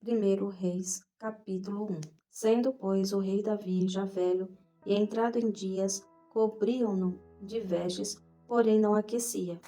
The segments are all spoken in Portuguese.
1 Reis, capítulo 1. Sendo, pois, o rei Davi já velho e entrado em dias, cobriam-no de vestes, porém não aquecia.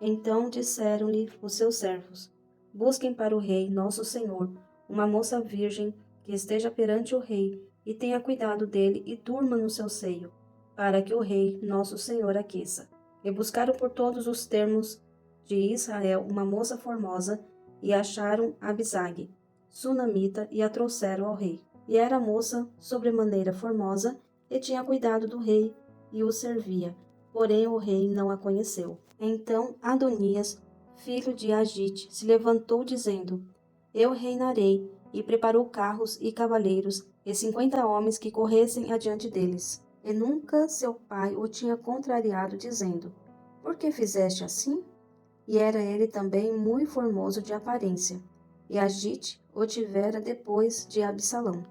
Então disseram-lhe os seus servos: Busquem para o rei, nosso senhor, uma moça virgem que esteja perante o rei, e tenha cuidado dele e durma no seu seio, para que o rei, nosso senhor, aqueça. E buscaram por todos os termos de Israel uma moça formosa, e acharam Abisag, sunamita, e a trouxeram ao rei. E era a moça sobremaneira formosa, e tinha cuidado do rei, e o servia. Porém o rei não a conheceu. Então Adonias, filho de Agite, se levantou, dizendo: Eu reinarei, e preparou carros e cavaleiros, e 50 homens que corressem adiante deles. E nunca seu pai o tinha contrariado, dizendo: Por que fizeste assim? E era ele também muito formoso de aparência. E Agite o tivera depois de Absalão.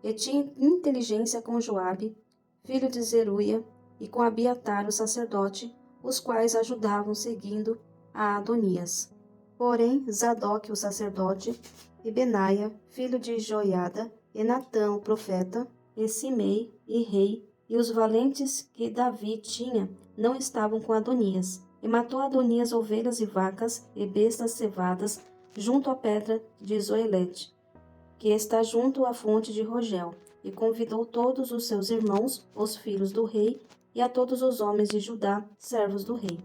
E tinha inteligência com Joabe, filho de Zeruia, e com Abiatar o sacerdote, os quais ajudavam seguindo a Adonias. Porém Zadok o sacerdote, e Benaia, filho de Joiada, e Natã o profeta, e Simei, e rei, e os valentes que Davi tinha, não estavam com Adonias. E matou Adonias ovelhas e vacas, e bestas cevadas, junto à pedra de Zoelete, que está junto à fonte de Rogel, e convidou todos os seus irmãos, os filhos do rei, e a todos os homens de Judá, servos do rei.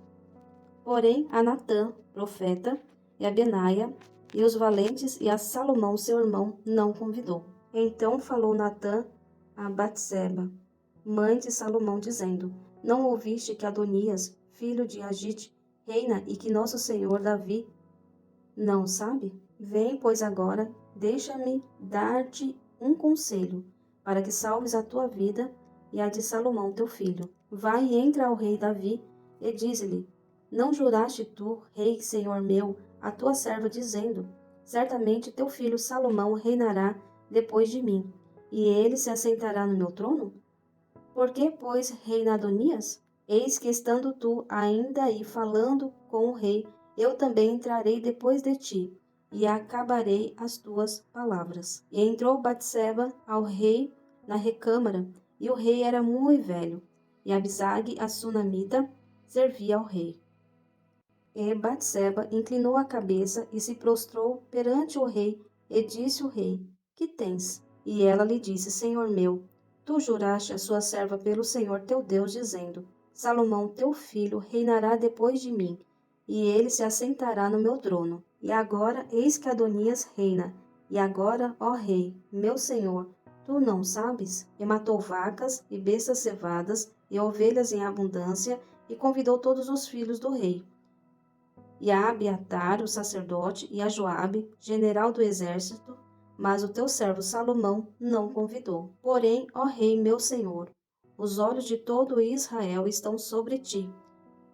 Porém a Natã, profeta, e a Benaia, e os valentes, e a Salomão, seu irmão, não convidou. Então falou Natã a Batseba, mãe de Salomão, dizendo: Não ouviste que Adonias, filho de Agite, reina, e que nosso senhor Davi não sabe? Vem, pois, agora, deixa-me dar-te um conselho, para que salves a tua vida e a de Salomão teu filho. Vai e entra ao rei Davi, e diz-lhe: Não juraste tu, rei, senhor meu, a tua serva, dizendo: Certamente teu filho Salomão reinará depois de mim, e ele se assentará no meu trono? Por que, pois, reina Adonias? Eis que, estando tu ainda aí falando com o rei, eu também entrarei depois de ti, e acabarei as tuas palavras. E entrou Batseba ao rei na recâmara, e o rei era muito velho, e Abisag, a sunamita, servia ao rei. E Batseba inclinou a cabeça e se prostrou perante o rei, e disse o rei: Que tens? E ela lhe disse: Senhor meu, tu juraste a sua serva pelo Senhor teu Deus, dizendo: Salomão teu filho reinará depois de mim, e ele se assentará no meu trono. E agora eis que Adonias reina. E agora, ó rei, meu senhor, tu não sabes? E matou vacas e bestas cevadas e ovelhas em abundância, e convidou todos os filhos do rei, e a Abiatar, o sacerdote, e a Joabe, general do exército, mas o teu servo Salomão não convidou. Porém, ó rei meu senhor, os olhos de todo Israel estão sobre ti,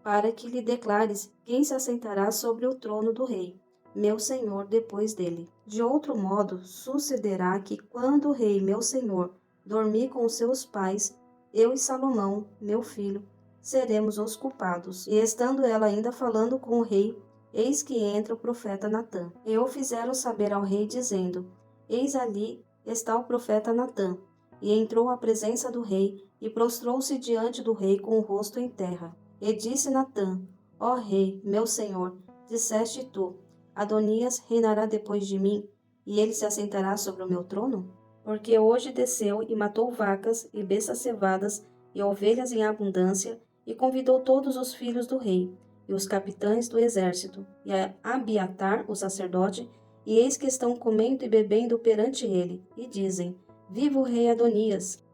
para que lhe declares quem se assentará sobre o trono do rei, meu senhor, depois dele. De outro modo, sucederá que, quando o rei, meu senhor, dormir com os seus pais, eu e Salomão, meu filho, seremos os culpados. E estando ela ainda falando com o rei, eis que entra o profeta Natã. E o fizeram saber ao rei, dizendo: Eis ali está o profeta Natã. E entrou à presença do rei, e prostrou-se diante do rei com o rosto em terra. E disse Natã: Ó rei, meu senhor, disseste tu: Adonias reinará depois de mim, e ele se assentará sobre o meu trono? Porque hoje desceu e matou vacas e bestas cevadas e ovelhas em abundância, e convidou todos os filhos do rei, e os capitães do exército, e a Abiatar, o sacerdote, e eis que estão comendo e bebendo perante ele, e dizem: Viva o rei Adonias!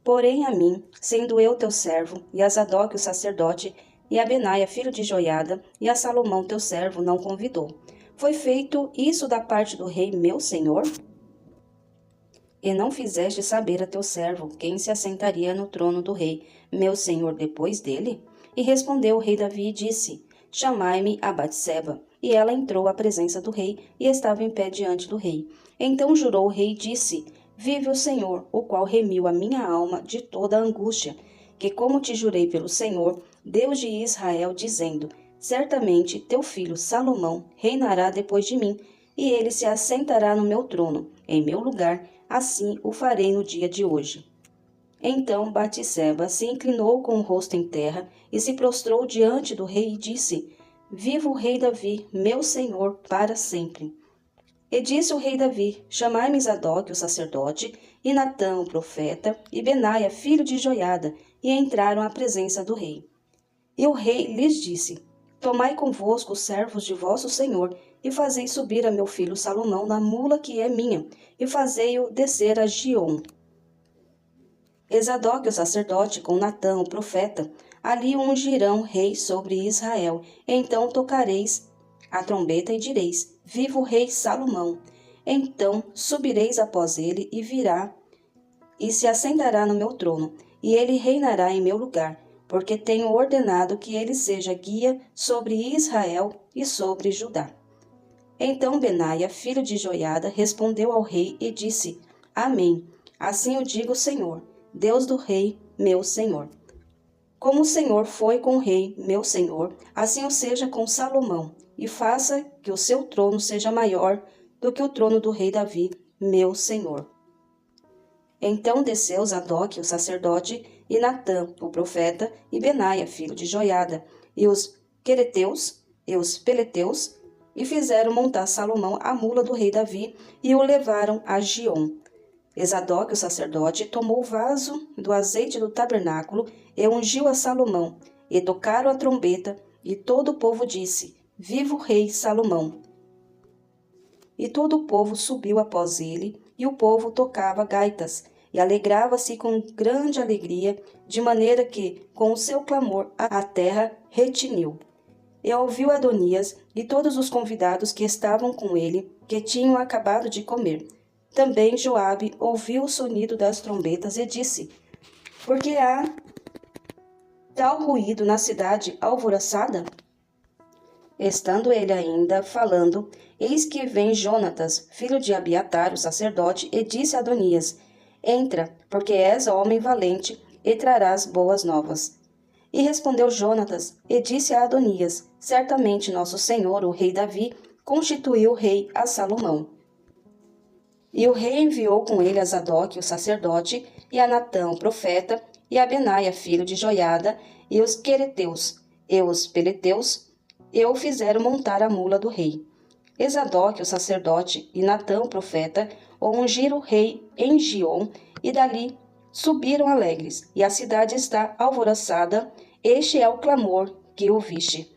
Porém a mim, sendo eu teu servo, e a Zadok o sacerdote, e a Benaia filho de Joiada, e a Salomão teu servo, não convidou. Foi feito isso da parte do rei meu senhor? E não fizeste saber a teu servo quem se assentaria no trono do rei, meu senhor, depois dele? E respondeu o rei Davi e disse: Chamai-me a Batseba. E ela entrou à presença do rei, e estava em pé diante do rei. Então jurou o rei e disse: Vive o Senhor, o qual remiu a minha alma de toda a angústia, que como te jurei pelo Senhor, Deus de Israel, dizendo: Certamente teu filho Salomão reinará depois de mim, e ele se assentará no meu trono, em meu lugar, assim o farei no dia de hoje. Então Batseba se inclinou com o rosto em terra e se prostrou diante do rei e disse: Viva o rei Davi, meu senhor, para sempre. E disse o rei Davi: Chamai-me Zadok, o sacerdote, e Natã, o profeta, e Benaia, filho de Joiada, e entraram à presença do rei. E o rei lhes disse: Tomai convosco os servos de vosso senhor, e fazei subir a meu filho Salomão na mula que é minha, e fazei-o descer a Giom. E Zadok, o sacerdote, com Natã, o profeta, ali ungirão rei sobre Israel. Então tocareis a trombeta e direis: Viva o rei Salomão! Então subireis após ele e virá e se assentará no meu trono, e ele reinará em meu lugar, porque tenho ordenado que ele seja guia sobre Israel e sobre Judá. Então Benaia, filho de Joiada, respondeu ao rei e disse: Amém. Assim o digo, Senhor, Deus do rei, meu senhor. Como o Senhor foi com o rei, meu senhor, assim o seja com Salomão, e faça que o seu trono seja maior do que o trono do rei Davi, meu senhor. Então desceu Zadok, o sacerdote, e Natã, o profeta, e Benaia, filho de Joiada, e os quereteus, e os peleteus, e fizeram montar Salomão a mula do rei Davi, e o levaram a Giom. E Zadok, o sacerdote, tomou o vaso do azeite do tabernáculo e ungiu a Salomão, e tocaram a trombeta, e todo o povo disse: Viva o rei Salomão! E todo o povo subiu após ele, e o povo tocava gaitas, e alegrava-se com grande alegria, de maneira que, com o seu clamor, a terra retiniu. E ouviu Adonias e todos os convidados que estavam com ele, que tinham acabado de comer. Também Joabe ouviu o sonido das trombetas e disse: Por que há tal ruído na cidade alvoroçada? Estando ele ainda falando, eis que vem Jonatas, filho de Abiatar, o sacerdote, e disse a Adonias: Entra, porque és homem valente, e trarás boas novas. E respondeu Jonatas, e disse a Adonias: Certamente nosso senhor, o rei Davi, constituiu rei a Salomão. E o rei enviou com ele a Zadok, o sacerdote, e a Natã, o profeta, e a Benaia, filho de Joiada, e os quereteus, e os peleteus, e o fizeram montar a mula do rei. E Zadok, o sacerdote, e Natã, o profeta, o ungiram o rei em Giom, e dali subiram alegres, e a cidade está alvoroçada, este é o clamor que ouviste.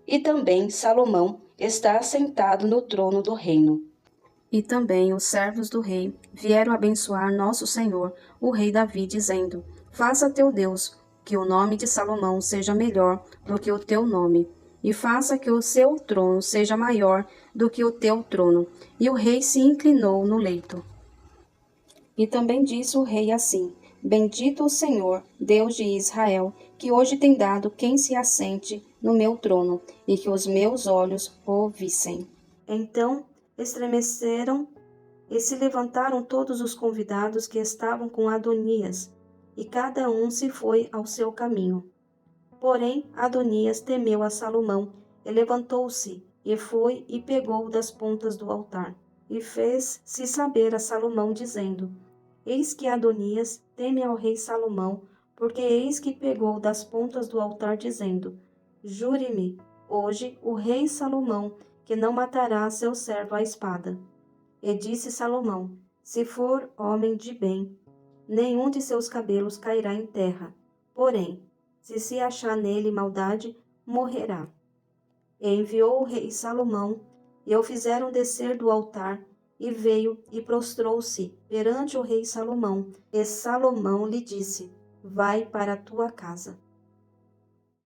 E também Salomão está assentado no trono do reino. E também os servos do rei vieram abençoar nosso senhor, o rei Davi, dizendo: Faça teu Deus que o nome de Salomão seja melhor do que o teu nome, e faça que o seu trono seja maior do que o teu trono. E o rei se inclinou no leito. E também disse o rei assim: Bendito o Senhor, Deus de Israel, que hoje tem dado quem se assente no meu trono, e que os meus olhos o vissem. Então estremeceram e se levantaram todos os convidados que estavam com Adonias, e cada um se foi ao seu caminho. Porém, Adonias temeu a Salomão, e levantou-se, e foi e pegou das pontas do altar, e fez-se saber a Salomão, dizendo: Eis que Adonias teme ao rei Salomão, porque eis que pegou das pontas do altar, dizendo: Jure-me hoje o rei Salomão, que não matará seu servo à espada. E disse Salomão: Se for homem de bem, nenhum de seus cabelos cairá em terra. Porém, se achar nele maldade, morrerá. E enviou o rei Salomão, e o fizeram descer do altar, e veio e prostrou-se perante o rei Salomão. E Salomão lhe disse: Vai para a tua casa.